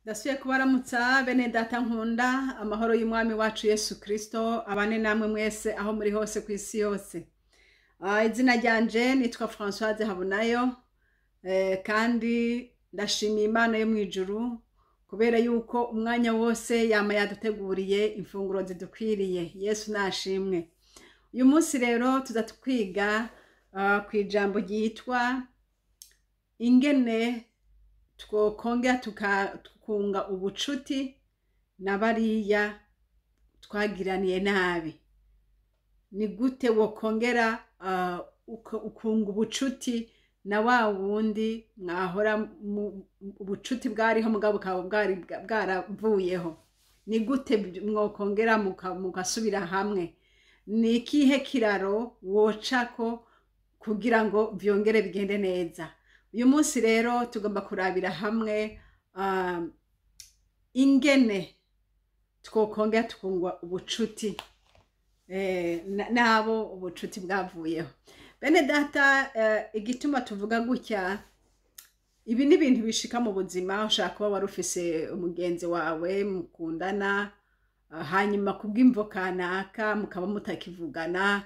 Ndasubiye kubaramutsa bene data nkunda amahoro y'umwami wacu Yesu Kristo abane namwe mwese aho muri hose ku isi yose. Izina ryanje nitwa Françoise Habunayo kandi ndashimiye Imana yo mwijuru kubera yuko umwanya wose yama yaduteguriye imfunguro zidukwiriye. Yesu nashimwe. Uyu munsi rero tuzatwiga kwijambo ryitwa ingene twokongera tukunga ubucuti na bariya twagiraniye nabi. Ni gute wokongera ukunga ubucuti na wa wundi mwahora ubucuti bwariho mugabo bwaravuyeho. Ni gute mwokongera mugasubira hamwe? Ni ikihe kiraro wocako kugira ngo vyongere bigende neza? Uyu munsi rero tugomba kurabira hamwe ingene twokongera tukungwa ubucuti nabo ubucuti bwavuyeho. Bene data, igituma tuvuga gutya, ibi ni ibintu bishika mu buzima. Ushaka kuba wari ufise umugenzi wawe mukundana, hanyuma kubw'imvo kanaka mukaba mutakivugana,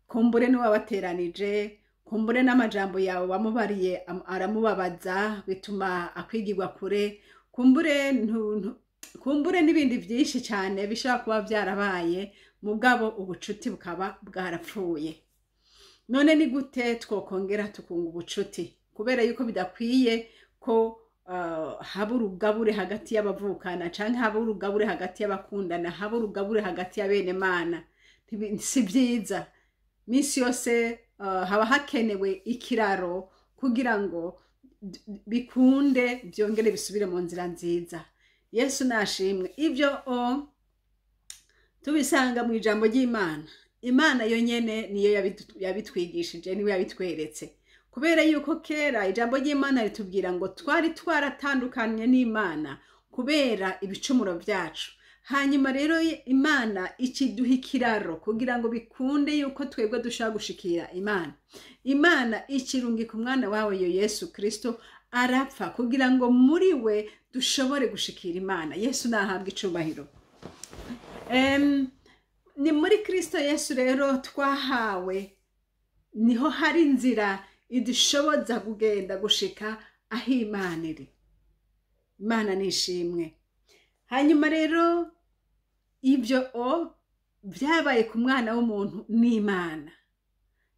kumbure niwe wabateranije, kumbure n'amajambo yawe wamubariye aramubabaza bituma akwigirwa kure, kumbure n'ibindi vyinshi cyane bishobora kuba byarabaye mugabo ubucuti bukaba bwarapfuye. None ni gute twokongera tukunga ubucuti? Kubera yuko bidakwiye ko haba urugabure hagati y'abavukana canke haba urugabure hagati y'abakundana, haba urugabure hagati y'abene Mana. Si byiza. Misi yose haba hakenewe ikiraro kugira ngo bikunde byongere bisubire mu nzira nziza. Yesu nashimwe. Ibyo tubisanga mu ijambo ry'Imana. Imana yonyene niyo yabitwigishije, niyo yabitweretse. Kubera yuko kera ijambo ry'Imana ritubwira ngo twari twaratandukanye n'Imana kubera ibicumuro byacu. Hanyuma rero Imana ikiduha ikiraro kugira ngo bikunde yuko twebwe dushaka gushikira Imana. Imana ikirungika umwana wawe Yesu Kristo arapfa kugira ngo muri we dushobore gushikira Imana. Yesu nahabwa icubahiro. Ni muri Kristo Yesu rero twahawe, niho hari inzira idushoboza kugenda gushika aho Imana iri. Imana nishimwe. Hanyuma rero ibyo byabaye ku mwana w'umuntu n'Imana.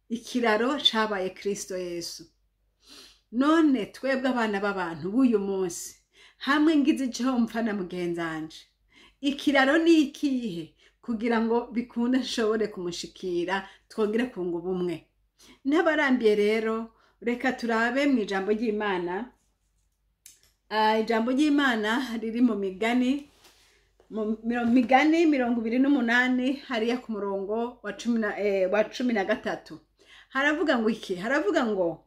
Ikiraro cabaye Kristo Yesu. None twebwe abana b'abantu b'uyu munsi hamwe ngize ico mpfa na mugenzanje, ikiraro ni ikihe kugira ngo bikunde nshobore kumushikira twongere kunga ubumwe? N'abarambiye rero reka turabe mu ijambo ry'Imana. Ijambo ry'Imana riri mu Migani 28 hariya ku murongo wa 13. Haravuga ngo iki? Haravuga ngo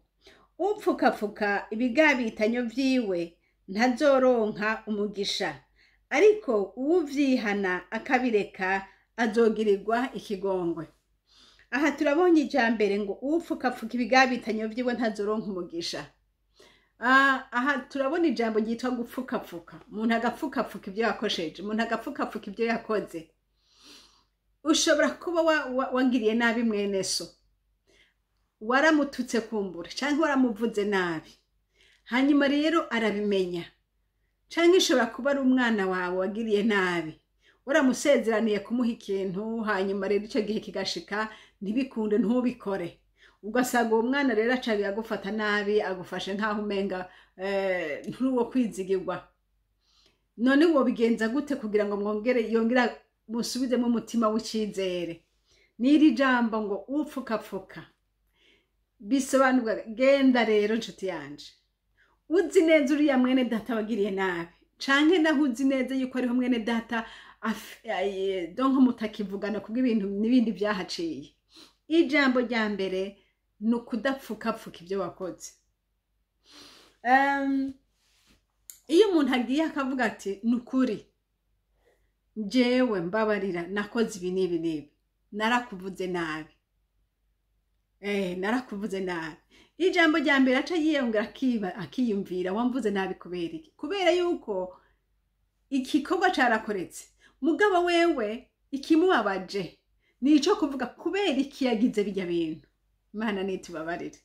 upfukapfuka ibigabitanyo vyiwe ntazoronka umugisha, ariko uwuvyihana akabireka azogirirwa ikigongwe. Aha turabonye ijambere ngo upfukapfuka ibigabitanyo vyiwe ntazoronka umugisha. Aha turabona ijambo ryitwa gupfukapfuka. Umuntu agapfukapfuka ibyo yakosheje, umuntu agapfukapfuka ibyo yakoze. Ushobora kuba wagiriye nabi mwene so, waramututse kumbura canke waramuvuze nabi, hanyuma rero arabimenya. Canke ishobora kuba ari umwana wawe wagiriye nabi, waramusezeraniye kumuha ikintu, hanyuma rero ico gihe kigashika ntibikunde ntubikore. Ugasanga uwo mwana rero acabiye agufata nabi, agufashe nkaho umenga nturi wo kwizigirwa. None wo bigenza gute kugira ngo yongera musubizemo umutima w'icizere? N'iri jambo ngo upfukapfuka bisobanurwa genda rero nshuti yanje. Uzi neza uriya mwene data wagiriye nabi, canke naho uzi neza yuko ariho mwene data donko mutakivugana kubw'ibintu n'ibindi byahaciye. Ijambo rya mbere ni ukudapfukapfuka ibyo wakoze. Iyo umuntu agiye akavuga ati nukuri jewe mbabarira nakoze ibi n'ibi n'ibi, narakuvuze nabi, narakuvuze nabi. Ijambo rya mbere aca yiyongera akiyumvira wamvuze nabi kubera iki? Kubera yuko igikorwa carakoretse mugabo wewe ikimubabaje nico kuvuga kubera iki yagize bijya bintu. Imana nitubabarire.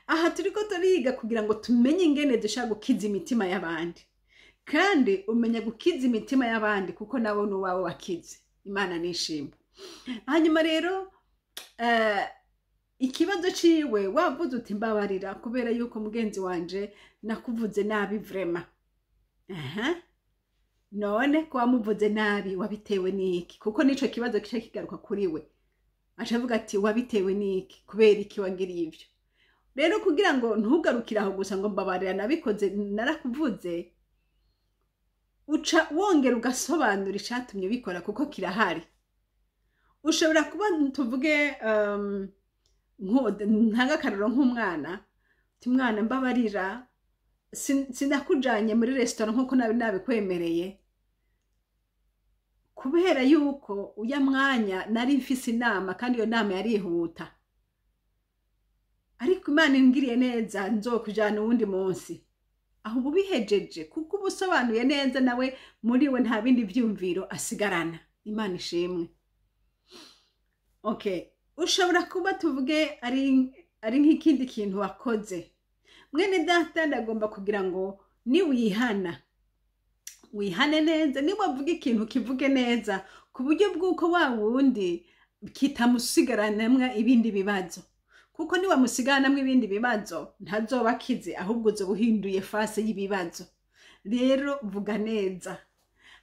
Aha turiko turiga kugira ngo tumenye ingene dushaka gukiza imitima y'abandi, kandi umenya gukiza imitima y'abandi kuko nabo nuwawe wakize. Imana nishimwe. Hanyuma rero ikibazo ciwe wavuze uti mbabarira kubera yuko mugenzi wanje nakuvuze nabi vrema. None ko wamuvuze nabi wabitewe niki? Kuko nico kibazo kice kigaruka kuri we. Acavuga ati wabitewe niki? Kubera iki wangiriye ivyo? Rero kugira ngo ntugarukiraho gusa ngo mbabarira nabikoze narakuvuze, uca wongera ugasobanura icatumye bikora kuko kirahari. Ushobora kuba tuvuge ntanga karero nk'umwana, uti mwana mbabarira sinakujanye muri restaurant nkuko nabikwemereye kubera yuko uya mwanya nari mfise inama kandi iyo nama yarihuta, ariko Imana ingiriye neza nzokujana uwundi munsi. Aho ubihejeje kuko ubusobanuye neza nawe muri we nta bindi vyumviro asigarana. Imana ishimwe. Okay, ushobora kuba tuvuge ari nk'ikindi kintu wakoze. Mwene data ndagomba kugira ngo ni wihane neza, ni wavuga ikintu kivuge neza ku buryo bw'uko wa wundi kitamusigaranamwe ibindi bibazo. Kuko ni wamusigaranamwe ibindi bibazo ntazoba akize, ahubwo uzo buhinduye fase y'ibibazo. Rero vuga neza.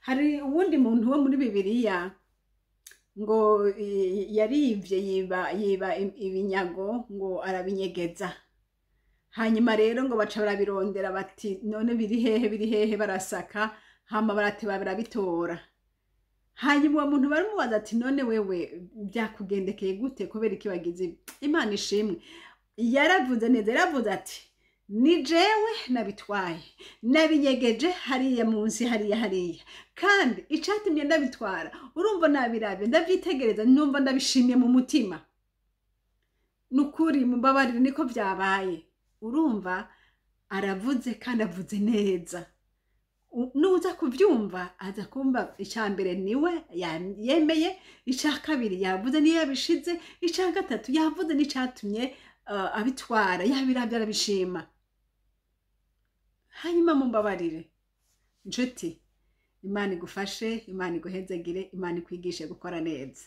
Hari uwundi muntu wo muri Bibiliya ngo yarivye yiba ibinyago ngo arabinyegeza. Hanyuma rero ngo baca barabirondera bati none biri hehe barasaka, hama barateba barabitora. Hanyuma uwo muntu baramubaza ati none wewe byakugendekeye gute kubera iki wagize? Imana ishimwe. Yaravuze neza, yaravuze ati ni jewe nabitwaye, nabinyegeje hariya munsi hariya, kandi icatumye ndabitwara urumva nabirabye ndavyitegereza numva ndabishimye mu mutima. Nukuri mbabarire niko vyabaye. Urumva aravuze kandi avuze neza. Nuza kuvyumva aza kumva icambere niwe yemeye, icakabiri yavuze niyo yabishize, icagatatu yavuze n'icatumye abitwara yabirabye arabishima. Hanyuma mumbabarire nshuti, Imana igufashe, Imana iguhezagire, Imana ikwigishe gukora neza.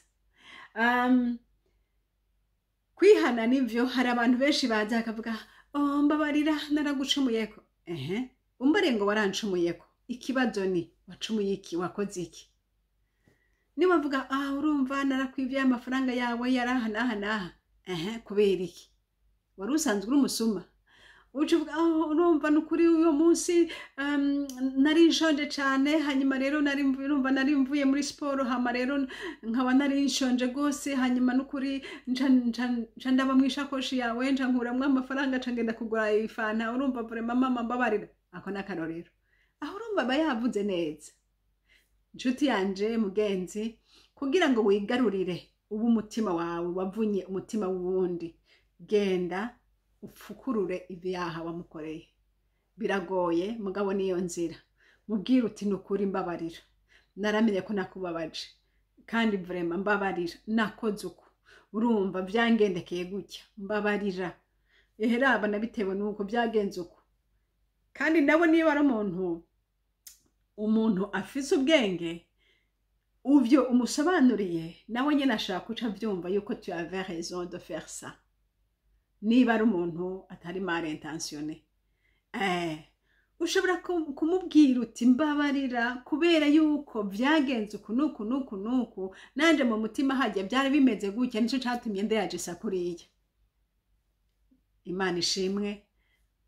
Kwihana nivyo hari abantu benshi baza akavuga mbabarira naragucumuyeko. Umbare ngo warancumuyeko. Ikibazo ni wacumuye iki? Wakoze iki? Ni bavuga urumva narakwivye amafaranga yawe yarahanaha. Kubera iki? Wari usanzwe uri umusuma. Ucuvuga urumva nukuri uyo munsi nari nshonje cyane, hanyuma rero nari mvuye muri sport, hama rero nkaba nari nshonje gose, hanyuma nukuri nca ndaba mu ishakoshi yawe nca nkuramwe amafaranga nca ngenda kugura ifanta. Urumva vraiment mama mbabarira. Ako nakarorero. Aho urumva bayavuze neza. Nshuti yanje mugenzi, kugira ngo wigarurire ubu umutima wawe wavunye umutima wundi, genda ufukurure ibyaha wamukoreye. Biragoye mugabo niyo nzira. Mubwira uti nukuri mbabarira, naramenye ko nakubabaje kandi vraiment mbabarira, nakoze uko, urumva byangendekeye gutya, mbabarira. Eheraba nabitewe nuko byagenze uko. Kandi nawe niba ari umuntu afise ubwenge, uvyo umusobanuriye nawe nyene ashaka kuca vyumva yuko tu avais raison de faire ça. Niba ari umuntu atari mal intentionné, ushobora kumubwira uti mbabarira kubera yuko vyagenze uku nuku nanje mu mutima hajya byari bimeze gutya, nico catumye ndayajisa kuriya. Imana ishimwe,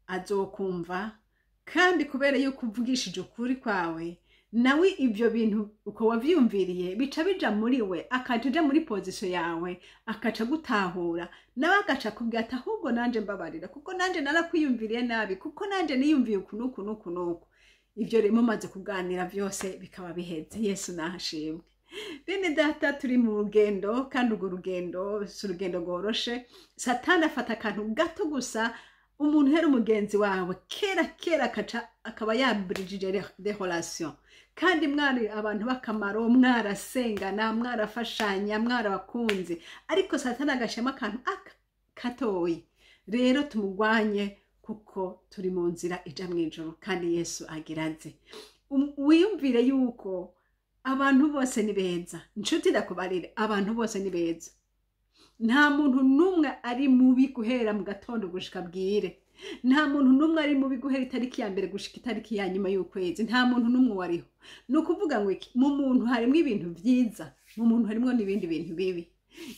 azokumva. Kandi kubera yuko uvugishije ukuri kwawe, nawe ivyo bintu uko wavyumviriye bica bija muri we, akaja muri position yawe, akaca gutahura, nawe agaca kubwira ati ahubwo nanje mbabarira kuko nanje narakwiyumviriye nabi, kuko nanje niyumviye uku nuku. Ivyo rero mumaze kuganira vyose bikaba biheze. Yesu nahashimwe. Bene data, turi mu rugendo, kandi urwo rugendo si urugendo rworoshe. Satani afata akantu gato gusa umuntu hera umugenzi wawe kera akaba yabrigije des relations kandi mwari abantu bakamaro mwarasengana mwarafashanya mwarabakunze ariko Satani agashema akantu katoyi rero tumugwanye kuko turi mu nzira ija mwijoro kandi Yesu agiraze wiyumvire yuko abantu bose ni beza inshuti ndakubarire abantu bose ni beza nta muntu numwe ari mubi guhera mu gatondo gushika bwire nta muntu numwe ari mubi guhera itariki ya mbere gushika itariki ya nyuma y'ukwezi nta muntu numwe wariho nukuvuga ngo iki mu muntu harimo ibintu vyiza mu muntu harimo n'ibindi bintu bibi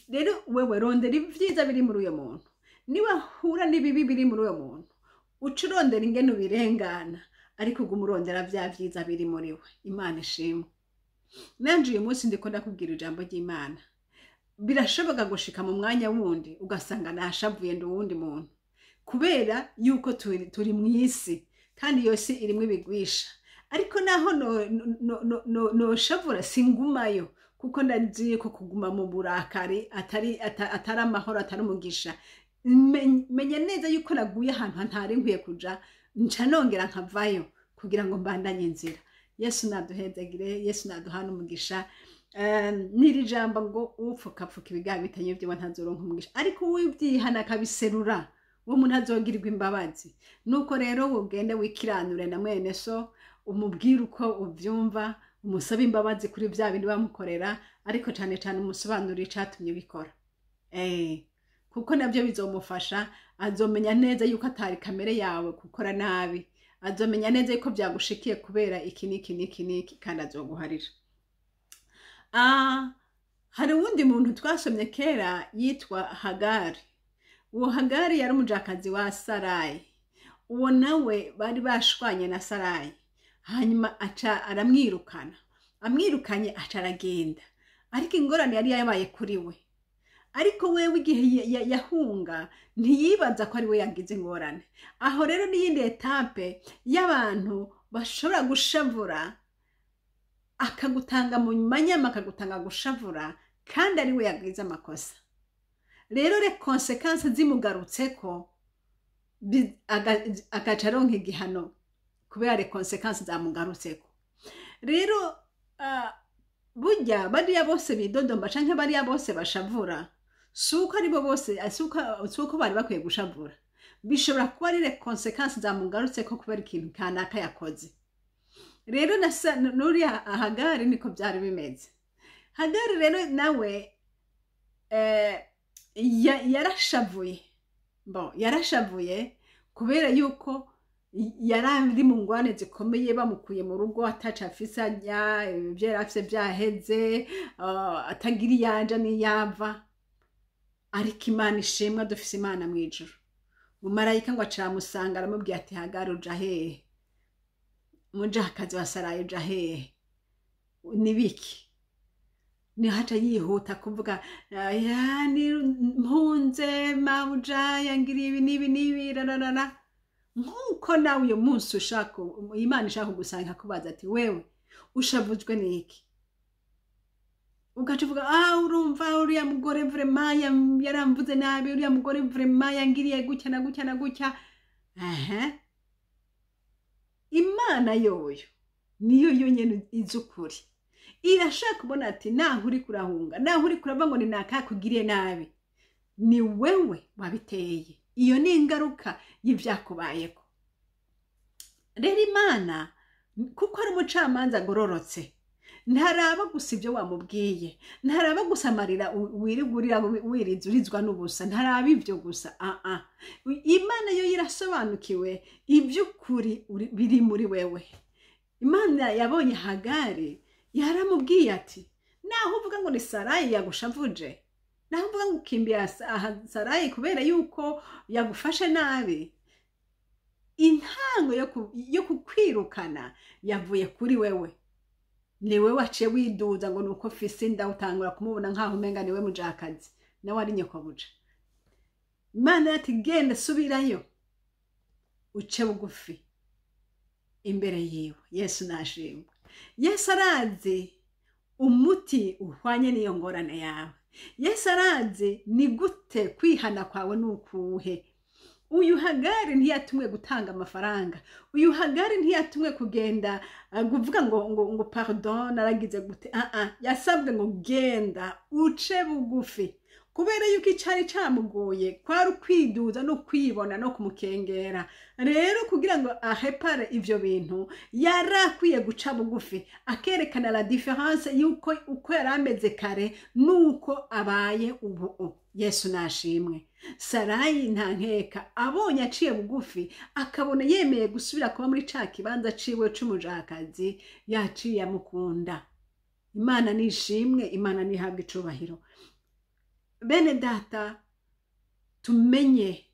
rero wewe rondera ivyiza biri muri uyo muntu niba hura n'ibibi biri muri uyo muntu ucurondera ingene ubirengana ariko gumurondera vya vyiza biri muri we Imana ishimwe nanje uyu munsi ndiko ndakubwira ijambo ry'Imana birashoboka gushika mu mwanya wundi ugasanga nashavuye ndi wundi muntu kubera yuko turi mu isi kandi iyo si irimo ibigwisha ariko naho no shavura singumayo kuko ndagiye ko kuguma mu burakari atari amahoro atari umugisha menya neza yuko naguye ahantu ntari nkwiye kuja nca nongera nkavayo kugira ngo mbandanye inzira Yesu naduhezagire Yesu naduhana umugisha niri jambo ngo upfukapfuka ibigabi bitanye byo ntazoronka umugisha ariko wibyihana kabiserura wo muntu azogirirwa imbabazi nuko rero ugende wikiranure na mwene so umubwira uko uvyumva umusaba imbabazi kuri bya bindi bamukorera ariko cyane cyane umusobanurira icatumye bikora kuko nabyo bizomufasha azomenya neza yuko atari kamere yawe gukora nabi azomenya neza yuko byagushikiye kubera iki niki kandi azoguharira hari uwundi muntu twasomye kera yitwa Hagari uwo Hagari yari umujakazi wa Sarayi uwo nawe bari bashwanye na Sarayi hanyuma amwirukanye aca aragenda ariko ingorane yari yabaye kuri we ariko wewe igihe yahunga ntiyibaza ko ari we yagize ingorane aho rero n'iyindi etape y'abantu bashobora gushavura akagutanga mu manyama akagutanga gushavura kandi ari we yagize amakosa rero le konsekansi zimugarutseko agaca aronka igihano kubera le konsekansi zamugarutseko rero burya bariya bose bidodomba canke bariya bose bashavura suko aribo bose suko bari bakwiye gushavura bishobora kuba ari le konsekansi zamugarutseko kubera ikintu kanaka yakoze rero nuriya Hagari niko byari bimeze Hagari rero nawe yarashavuye kubera yuko yarari mu ngwane zikomeye bamukuye mu rugo ataca afise ajya ibyo yarafise byaheze atagira iyanja n'iyava ariko Imana ishimwe dufise Imana mu ijuru umumarayika ngo acamusanga aramubwira ati Hagari uja hehe mujakazi wa Sarayi uja hehe nibiki ni haca yihuta kuvuga ni mpunze mabuja yangiriye ibi nibi rarara nkuko nawe uyu munsi ushaka Imana ishaka kugusanga kubaza ati wewe ushavujwe niki ugacuvuga urumva uriya mugore vraiment yaramvuze nabi uriya mugore vraiment yangiriye gutya na gutya na gutya Imana yoyo niyo yonyene izukuri irashaka kubona ati naho uri kurahunga naho uri kurava ngo ni nakakugiriye nabi ni wewe wabiteye iyo ni ingaruka y'ivyakubayeko rero Imana kuko ari umucamanza agororotse ntaraba gusa ibyo wamubwiye ntaraba gusamarira wirigurira wirizwa n'ubusa ntaraba ibyo gusa Imana yo irasobanukiwe iby'ukuri biri muri wewe Imana yabonye Hagari yaramubwiye ati naho uvuga ngo ni Sarayi yagushavuje naho uvuga ngo ukimbiye Sarayi kubera yuko yagufashe nabi intango yo kukwirukana yavuye kuri wewe ni wewe waciye widuza ngo nuko fisi ndawutangura kumubona nkaho umenga niwe mujakazi nawe ari nyoko buja Imana ati genda subirayo uce bugufi imbere yiwe Yesu nashimwe Yesu arazi umuti uhwanye n'iyo ngorane yawe Yesu arazi ni gute kwihana kwawe nukuhe uyu Hagari ntiyatumwe gutanga amafaranga, uyu Hagari ntiyatumwe kugenda kuvuga ngo pardon naragize gute, yasabwe ngo genda uce bugufi, kubera yuko icari camugoye kwari ukwiduza no kwibona no kumukengera. Rero kugira ngo ahepare ivyo bintu yarakwiye guca bugufi, akerekana la difference yuko uko yarameze kare nuko abaye ubu. Yesu nashimwe. Sarayi nta nkeka abonye aciye bugufi akabona yemeye gusubira kuba muri ca kibanza ciwe c'umujakazi, yaciye amukunda. Imana nishimwe, Imana nihabwe icubahiro. Bene data, tumenye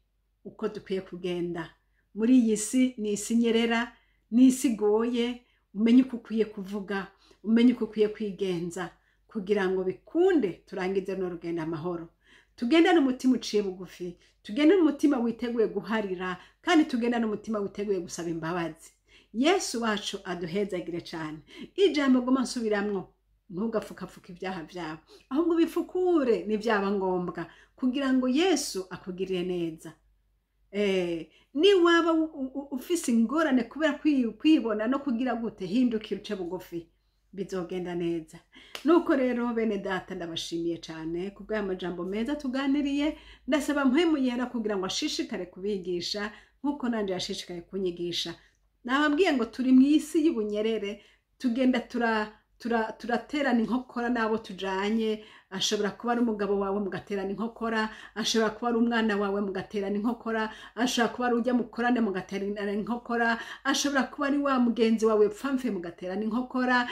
uko dukwiye kugenda muri iyi si. Ni isi nyerera, ni isi goye. Umenye uko ukwiye kuvuga, umenye uko ukwiye kwigenza kugira ngo bikunde turangize no rugendo amahoro. Tugenda n'umutima uciye bugufi, tugenda n'umutima witeguye guharira, kandi tugenda n'umutima witeguye gusaba imbabazi. Yesu wacu aduhezagire cyane. Ijambo goma nsubiramwo, ntugapfuka ibyaha byabo, ahubwo bifukure n'ibyaba ngombwa kugira ngo Yesu akugirire neza. Ni waba ufise ingorane kubera kwibona no kugira gute, hindukira uce bugufi, bizogenda neza. Nuko rero bene data, ndabashimiye cyane kubwa amajambo meza tuganiriye. Ndasaba mpwemu yera kugira ngo ashishikare kubigisha nkuko nanje yashishikaye kunyigisha. Nababwiye ngo turi mu isi y'ubunyerere, tugenda turaterana inkokora n'abo tujanye. Ashobora kuba ari umugabo wawe mugaterana inkokora, ashobora kuba ari umwana wawe mugaterana inkokora, ashobora kuba ari ujya mukorane mugaterana inkokora, ashobora kuba ari wa mugenzi wawe pfamfe mugaterana inkokora.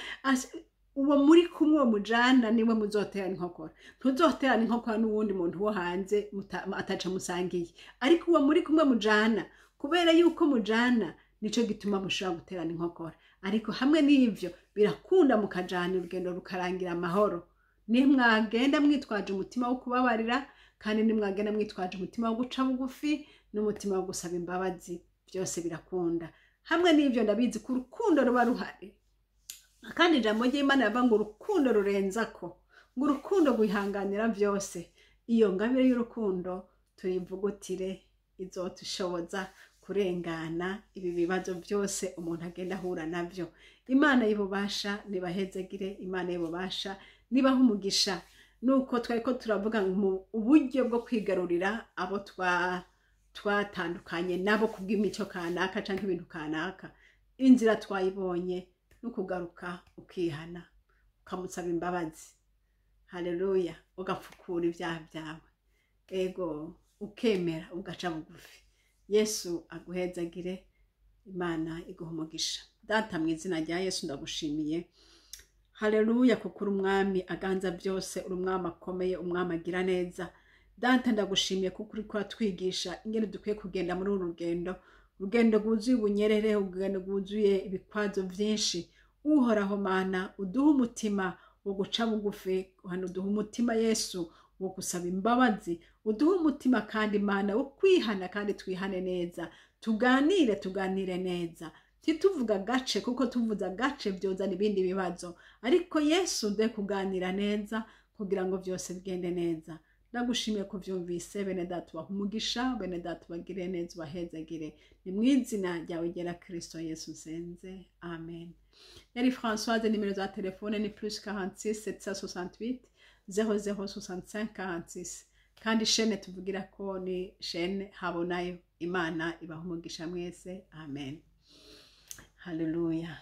Uwo muri kumwe uwo mujana niwe muzoterana inkokora. Ntuzoterana inkokora n'uwundi muntu wo hanze ataca musangiye, ariko uwo muri kumwe mujana, kubera yuko mujana nico gituma mushobora guterana inkokora. Ariko hamwe n'ivyo birakunda mukajana urugendo rukarangira amahoro. Nimwagenda mwitwaje umutima wo kubabarira, kandi nimwagenda mwitwaje umutima wo guca bugufi n'umutima wo gusaba imbabazi, byose birakunda. Hamwe n'ivyo ndabizi ko urukundo ruba ruhari, kandi ijambo ry'Imana rivuga ngo urukundo rurenzako, ngo urukundo guhanganira byose. Iyo ngabire y'urukundo tuyivugutire, izotushoboza kurengana ibi bibazo byose umuntu agenda ahura navyo. Imana y'ububasha nibahezegire, Imana y'ububasha nibaha umugisha. Nuko twariko turavuga mu uburyo bwo kwigarurira abo twatandukanye nabo kubw'imico kanaka canke ibintu kanaka. Inzira twayibonye nukugaruka ukihana, ukamusaba imbabazi. Haleluya. Ugapfukura ibyaha byawe, ego ukemera ugaca bugufi. Yesu aguhezagire, Imana iguha umugisha. Data, mu izina rya Yesu ndagushimiye. Haleluya, kuko uri umwami aganza byose, uri umwami akomeye, umwami agira neza. Data, ndagushimiye kuko uri kuratwigisha ingene dukwiye kugenda muri uru rugendo, urugendo rwuzuye ubunyerere, urugendo rwuzuye ibikwazo vyinshi. Uhoraho Mana, uduha umutima wo guca bugufi, hano uduha umutima Yesu wo gusaba imbabazi, uduha umutima kandi Mana wo kwihana, kandi twihane neza, tuganire neza. Tituvuga gace, kuko tuvuza gace byozana ibindi bibazo, ariko Yesu de kuganira neza kugira ngo byose bigende neza. Ndagushimiye ko vyumvise. Bene data ubaha umugisha, bene data ubagire neza, ubahezagire. Ni mu izina ryawe ryera Kristo Yesu nsenze, amen. Yari Françoise. Nimero za telefone ni +46 768 0065 46. Kandi shene tuvugira ko ni shene Habonayo. Imana ibaha umugisha mwese, amen. Hallelujah.